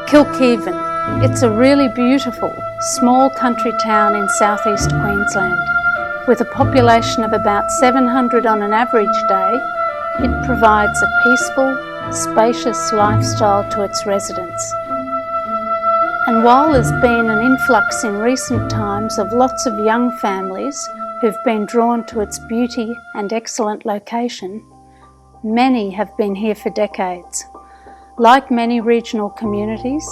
Kilkivan. It's a really beautiful, small country town in southeast Queensland. With a population of about 700 on an average day, it provides a peaceful, spacious lifestyle to its residents. And while there's been an influx in recent times of lots of young families who've been drawn to its beauty and excellent location, many have been here for decades. Like many regional communities,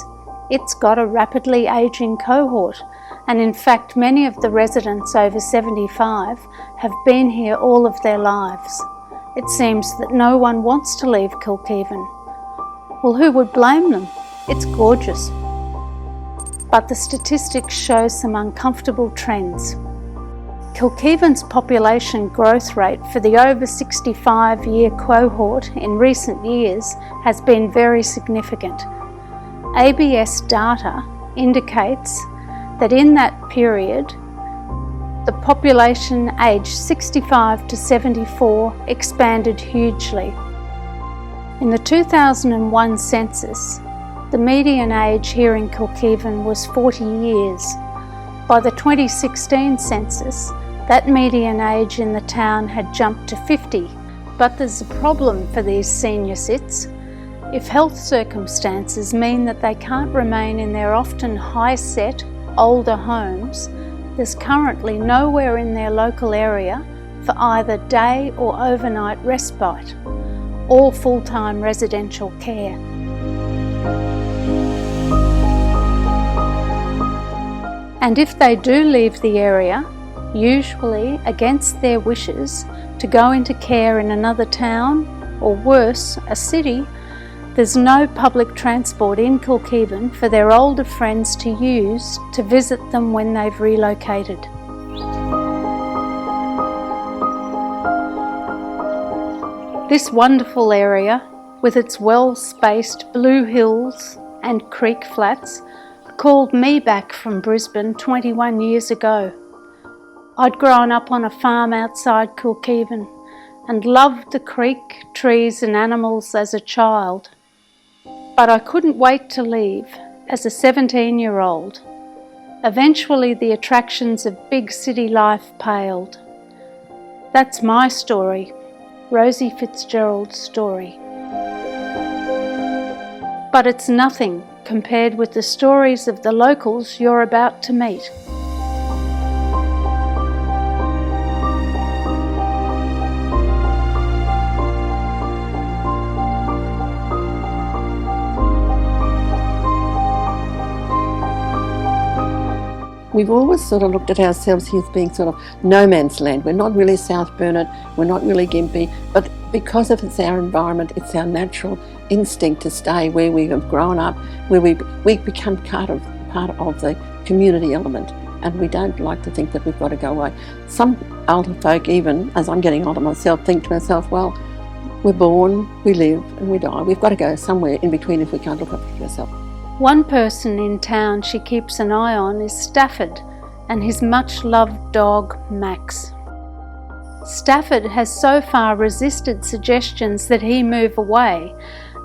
it's got a rapidly ageing cohort, and in fact many of the residents over 75 have been here all of their lives. It seems that no one wants to leave Kilkivan. Well, who would blame them? It's gorgeous. But the statistics show some uncomfortable trends. Kilkivan's population growth rate for the over 65-year cohort in recent years has been very significant. ABS data indicates that in that period, the population aged 65 to 74 expanded hugely. In the 2001 census, the median age here in Kilkivan was 40 years. By the 2016 census, that median age in the town had jumped to 50. But there's a problem for these senior sits. If health circumstances mean that they can't remain in their often high-set, older homes, there's currently nowhere in their local area for either day or overnight respite or full-time residential care. And if they do leave the area, usually against their wishes, to go into care in another town, or worse, a city, there's no public transport in Kilkivan for their older friends to use to visit them when they've relocated. This wonderful area, with its well-spaced blue hills and creek flats, called me back from Brisbane 21 years ago. I'd grown up on a farm outside Kilkivan and loved the creek, trees and animals as a child. But I couldn't wait to leave as a 17-year-old. Eventually the attractions of big city life paled. That's my story, Rosie Fitzgerald's story. But it's nothing compared with the stories of the locals you're about to meet. We've always sort of looked at ourselves here as being sort of no man's land. We're not really South Burnett, we're not really Gympie, but because of it's our environment, it's our natural instinct to stay where we have grown up, where we become part of the community element, and we don't like to think that we've got to go away. Some older folk, even as I'm getting older myself, think to myself, well, we're born, we live and we die. We've got to go somewhere in between if we can't look after ourselves. One person in town she keeps an eye on is Stafford and his much-loved dog, Max. Stafford has so far resisted suggestions that he move away,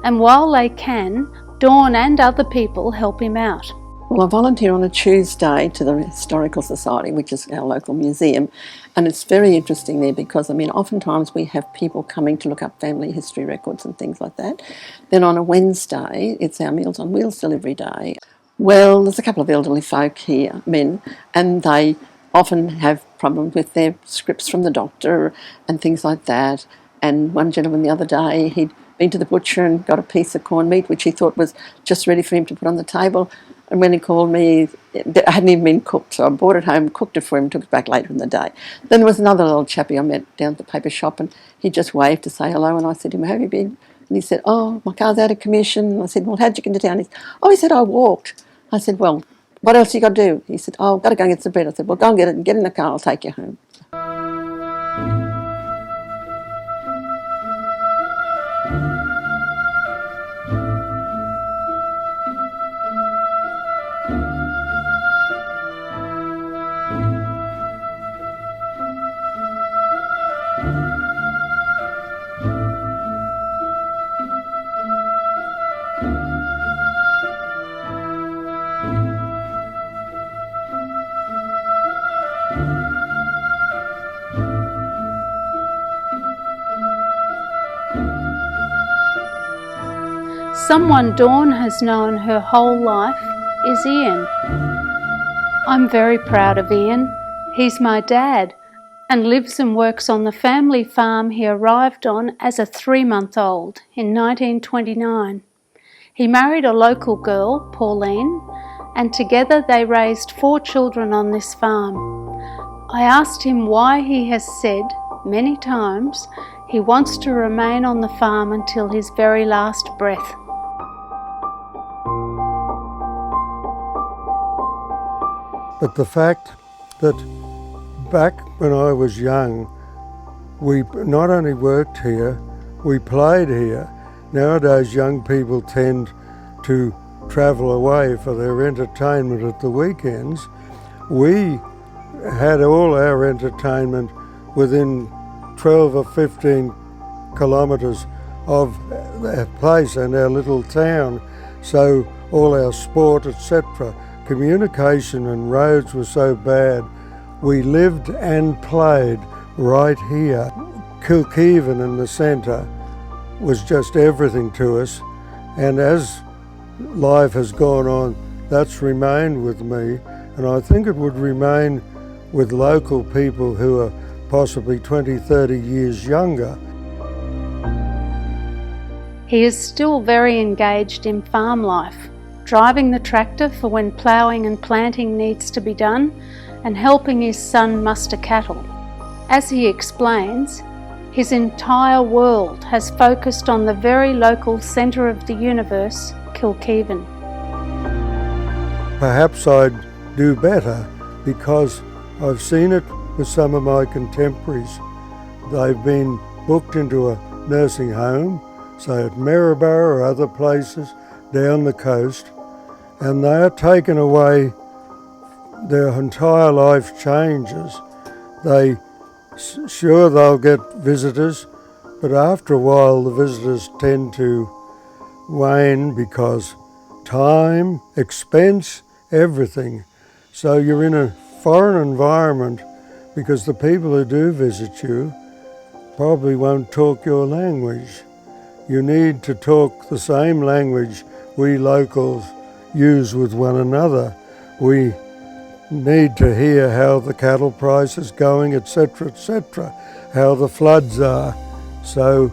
and while they can, Dawn and other people help him out. Well, I volunteer on a Tuesday to the Historical Society, which is our local museum, and it's very interesting there because, oftentimes we have people coming to look up family history records and things like that. Then on a Wednesday, it's our Meals on Wheels delivery day. Well, there's a couple of elderly folk here, men, and they often have problems with their scripts from the doctor and things like that. And one gentleman the other day, he'd been to the butcher and got a piece of corned meat, which he thought was just ready for him to put on the table. And when he called me, it hadn't even been cooked, so I brought it home, cooked it for him, took it back later in the day. Then there was another little chappie I met down at the paper shop, and he just waved to say hello, and I said to him, "How have you been?" And he said, "Oh, my car's out of commission." And I said, "Well, how'd you get into town?" He said, "I walked." I said, "Well, what else you got to do?" He said, "Oh, I've got to go and get some bread." I said, "Well, go and get it and get in the car, I'll take you home." Someone Dawn has known her whole life is Ian. I'm very proud of Ian. He's my dad and lives and works on the family farm he arrived on as a 3-month-old in 1929. He married a local girl, Pauline, and together they raised 4 children on this farm. I asked him why he has said many times he wants to remain on the farm until his very last breath. But the fact that back when I was young, we not only worked here, we played here. Nowadays young people tend to travel away for their entertainment at the weekends. We had all our entertainment within 12 or 15 kilometres of our place and our little town. So all our sport, etc. Communication and roads were so bad, we lived and played right here. Kilkivan in the centre was just everything to us, and as life has gone on, that's remained with me, and I think it would remain with local people who are possibly 20, 30 years younger. He is still very engaged in farm life, driving the tractor for when ploughing and planting needs to be done, and helping his son muster cattle. As he explains, his entire world has focused on the very local centre of the universe, Kilkivan. Perhaps I'd do better because I've seen it with some of my contemporaries. They've been booked into a nursing home, say at Maryborough or other places down the coast, and they are taken away. Their entire life changes. Sure, they'll get visitors, but after a while the visitors tend to wane because time, expense, everything. So you're in a foreign environment because the people who do visit you probably won't talk your language. You need to talk the same language we locals use with one another. We need to hear how the cattle price is going, etc., how the floods are. So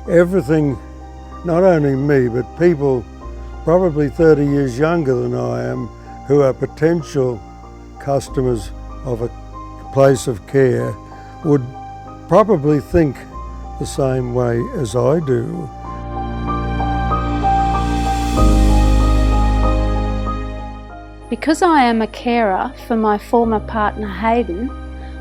everything, not only me, but people probably 30 years younger than I am, who are potential customers of a place of care, would probably think the same way as I do. Because I am a carer for my former partner Hayden,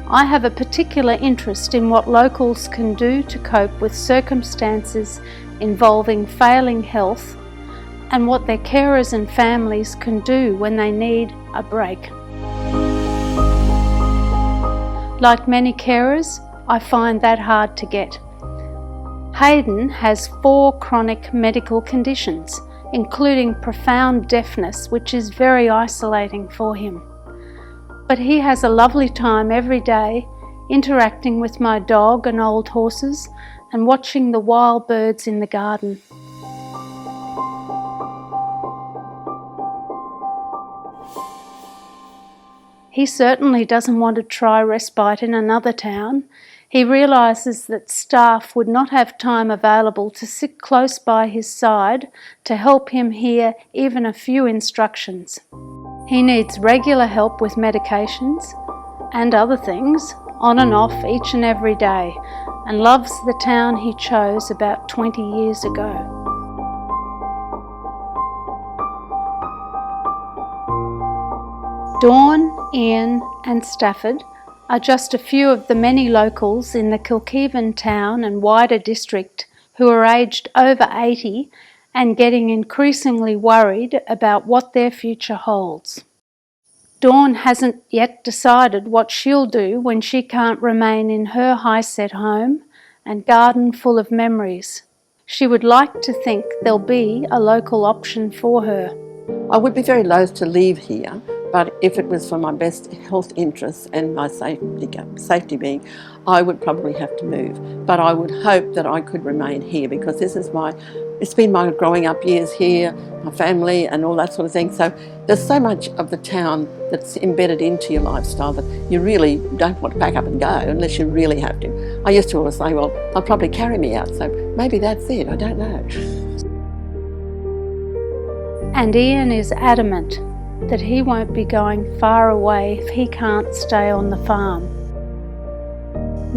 I have a particular interest in what locals can do to cope with circumstances involving failing health and what their carers and families can do when they need a break. Like many carers, I find that hard to get. Hayden has 4 chronic medical conditions, including profound deafness, which is very isolating for him. But he has a lovely time every day interacting with my dog and old horses and watching the wild birds in the garden. He certainly doesn't want to try respite in another town. He realises that staff would not have time available to sit close by his side to help him hear even a few instructions. He needs regular help with medications and other things, on and off each and every day, and loves the town he chose about 20 years ago. Dawn, Ian and Stafford are just a few of the many locals in the Kilkivan town and wider district who are aged over 80 and getting increasingly worried about what their future holds. Dawn hasn't yet decided what she'll do when she can't remain in her high-set home and garden full of memories. She would like to think there'll be a local option for her. I would be very loath to leave here, but if it was for my best health interests and my safety being, I would probably have to move. But I would hope that I could remain here because this is my it's been my growing up years here, my family and all that sort of thing. So there's so much of the town that's embedded into your lifestyle that you really don't want to pack up and go unless you really have to. I used to always say, well, they'll probably carry me out, so maybe that's it, I don't know. And Ian is adamant that he won't be going far away if he can't stay on the farm.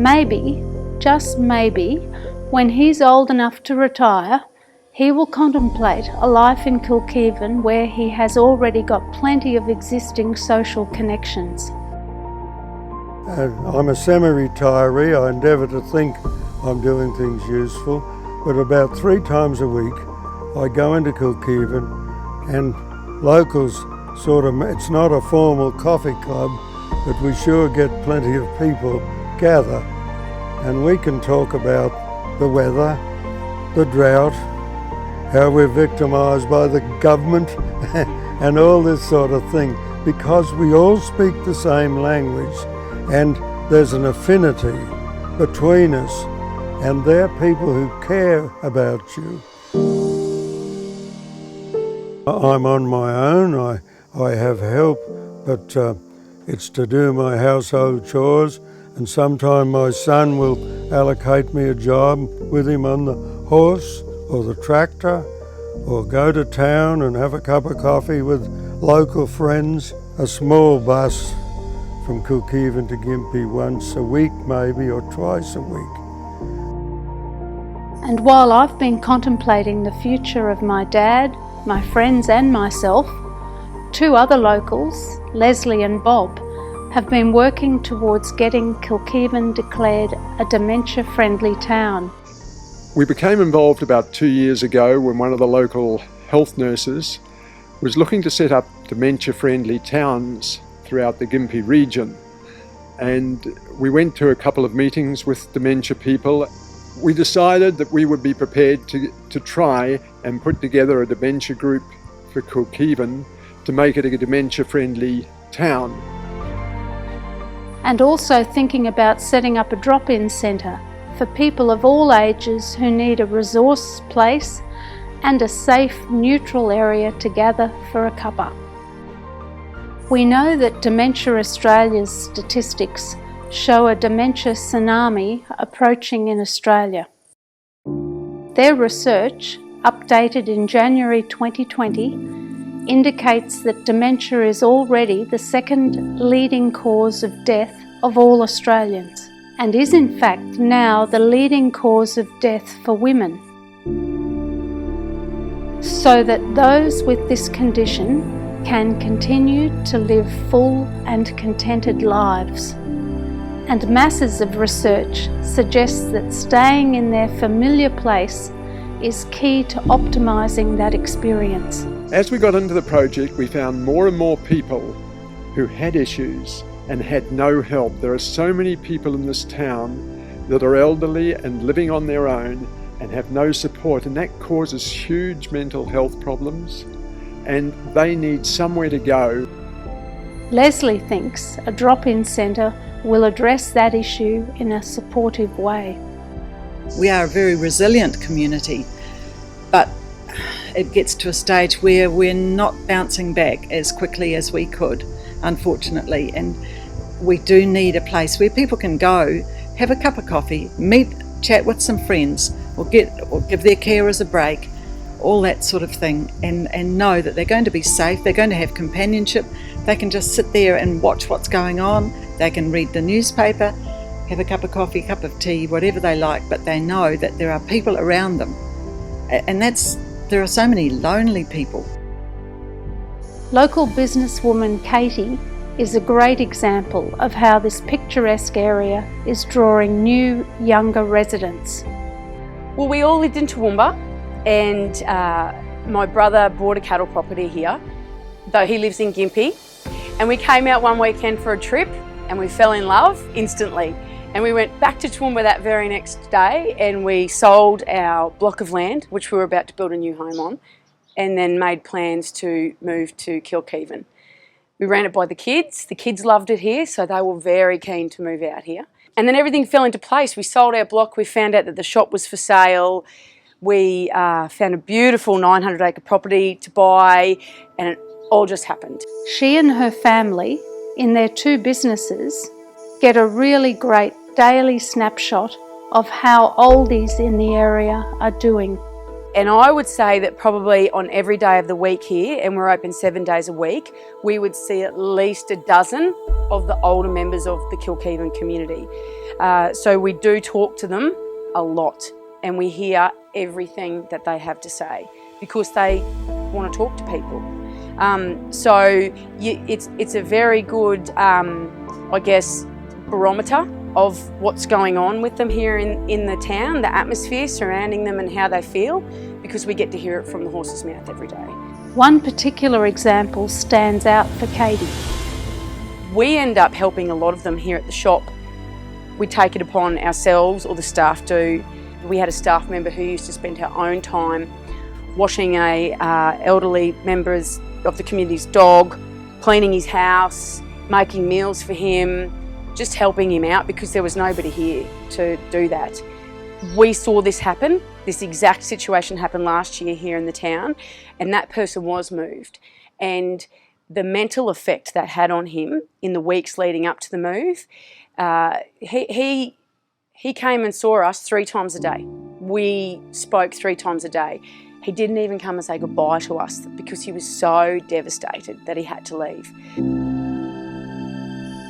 Maybe, just maybe, when he's old enough to retire, he will contemplate a life in Kilkivan where he has already got plenty of existing social connections. I'm a semi-retiree. I endeavour to think I'm doing things useful, but about 3 times a week I go into Kilkivan and locals sort of, it's not a formal coffee club, but we sure get plenty of people gather and we can talk about the weather, the drought, how we're victimised by the government and all this sort of thing, because we all speak the same language and there's an affinity between us and they're people who care about you. I'm on my own, I have help, but it's to do my household chores, and sometime my son will allocate me a job with him on the horse or the tractor, or go to town and have a cup of coffee with local friends. A small bus from Kilkivan to Gympie once a week maybe, or twice a week. And while I've been contemplating the future of my dad, my friends and myself, 2 other locals, Leslie and Bob, have been working towards getting Kilkivan declared a dementia-friendly town. We became involved about 2 years ago when one of the local health nurses was looking to set up dementia-friendly towns throughout the Gympie region. And we went to a couple of meetings with dementia people. We decided that we would be prepared to try and put together a dementia group for Kilkivan to make it a dementia-friendly town. And also thinking about setting up a drop-in centre for people of all ages who need a resource place and a safe, neutral area to gather for a cuppa. We know that Dementia Australia's statistics show a dementia tsunami approaching in Australia. Their research, updated in January 2020, indicates that dementia is already the 2nd leading cause of death of all Australians, and is in fact now the leading cause of death for women. So that those with this condition can continue to live full and contented lives. And masses of research suggests that staying in their familiar place is key to optimising that experience. As we got into the project, we found more and more people who had issues and had no help. There are so many people in this town that are elderly and living on their own and have no support, and that causes huge mental health problems, and they need somewhere to go. Leslie thinks a drop-in centre will address that issue in a supportive way. We are a very resilient community, but it gets to a stage where we're not bouncing back as quickly as we could, unfortunately, and we do need a place where people can go, have a cup of coffee, meet, chat with some friends, or give their carers a break, all that sort of thing, and know that they're going to be safe, they're going to have companionship, they can just sit there and watch what's going on, they can read the newspaper, have a cup of coffee, cup of tea, whatever they like, but they know that there are people around them. And there are so many lonely people. Local businesswoman Katie is a great example of how this picturesque area is drawing new, younger residents. Well, we all lived in Toowoomba, and my brother bought a cattle property here, though he lives in Gympie. And we came out one weekend for a trip and we fell in love instantly. And we went back to Toowoomba that very next day and we sold our block of land, which we were about to build a new home on, and then made plans to move to Kilkivan. We ran it by the kids. The kids loved it here, so they were very keen to move out here. And then everything fell into place. We sold our block, we found out that the shop was for sale. We found a beautiful 900-acre property to buy, and it all just happened. She and her family, in their 2 businesses, get a really great daily snapshot of how oldies in the area are doing. And I would say that probably on every day of the week here, and we're open 7 days a week, we would see at least a dozen of the older members of the Kilkivan community. So we do talk to them a lot, and we hear everything that they have to say because they want to talk to people. It's a very good, I guess, barometer of what's going on with them here in the town, the atmosphere surrounding them and how they feel, because we get to hear it from the horse's mouth every day. One particular example stands out for Katie. We end up helping a lot of them here at the shop. We take it upon ourselves, or the staff do. We had a staff member who used to spend her own time washing a elderly member of the community's dog, cleaning his house, making meals for him, just helping him out because there was nobody here to do that. We saw this happen, this exact situation happened last year here in the town, and that person was moved. And the mental effect that had on him in the weeks leading up to the move, he came and saw us 3 times a day. We spoke 3 times a day. He didn't even come and say goodbye to us because he was so devastated that he had to leave.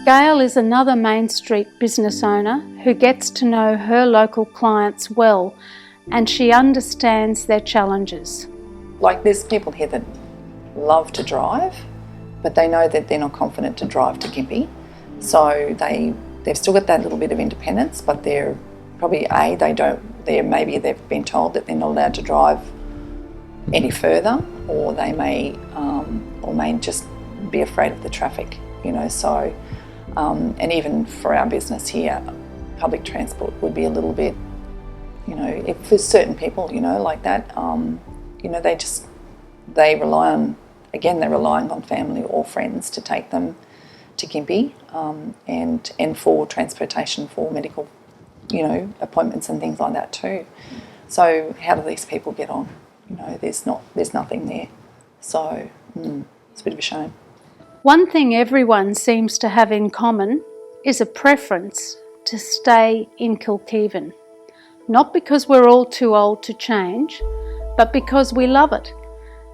Gail is another Main Street business owner who gets to know her local clients well, and she understands their challenges. Like, there's people here that love to drive, but they know that they're not confident to drive to Gympie. So they've still got that little bit of independence, but they're probably maybe they've been told that they're not allowed to drive any further, or they may just be afraid of the traffic, so and even for our business here, public transport would be a little bit, for certain people, like that, they're relying on family or friends to take them to Gympie, and for transportation for medical, appointments and things like that too. So how do these people get on? There's nothing there. So it's a bit of a shame. One thing everyone seems to have in common is a preference to stay in Kilkivan. Not because we're all too old to change, but because we love it,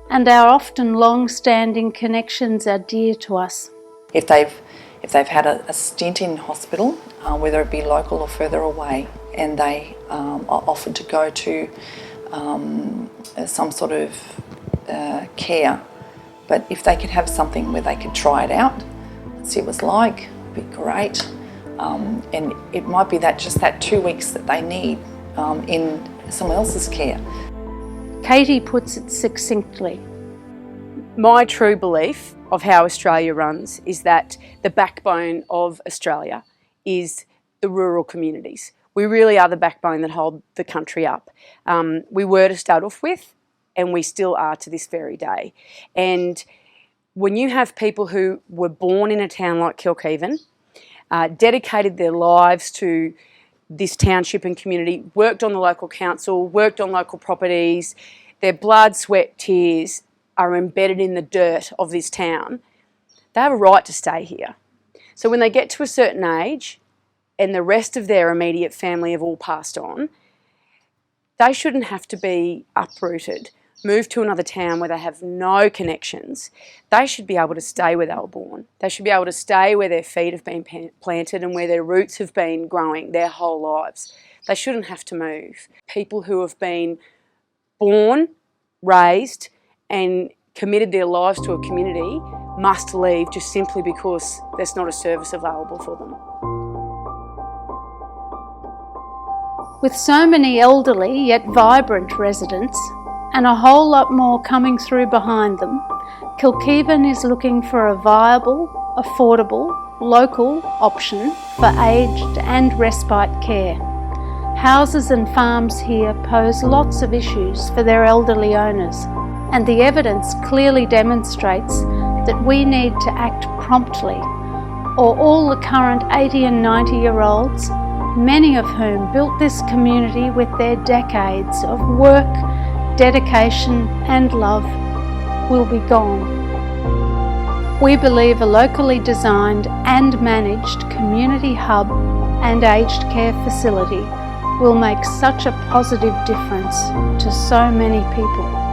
and our often long-standing connections are dear to us. If they've had a stint in hospital, whether it be local or further away, and they are offered to go to some sort of care, but if they could have something where they could try it out, see what it's like, it'd be great. And it might be just that 2 weeks that they need in someone else's care. Katie puts it succinctly. My true belief of how Australia runs is that the backbone of Australia is the rural communities. We really are the backbone that hold the country up. We were to start off with, and we still are to this very day. And when you have people who were born in a town like Kilkivan, dedicated their lives to this township and community, worked on the local council, worked on local properties, their blood, sweat, tears are embedded in the dirt of this town, they have a right to stay here. So when they get to a certain age and the rest of their immediate family have all passed on, they shouldn't have to be uprooted, moved to another town where they have no connections. They should be able to stay where they were born. They should be able to stay where their feet have been planted and where their roots have been growing their whole lives. They shouldn't have to move. People who have been born, raised and committed their lives to a community must leave just simply because there's not a service available for them. With so many elderly yet vibrant residents, and a whole lot more coming through behind them, Kilkivan is looking for a viable, affordable, local option for aged and respite care. Houses and farms here pose lots of issues for their elderly owners, and the evidence clearly demonstrates that we need to act promptly, or all the current 80 and 90-year-olds many of whom built this community with their decades of work, dedication and love, will be gone. We believe a locally designed and managed community hub and aged care facility will make such a positive difference to so many people.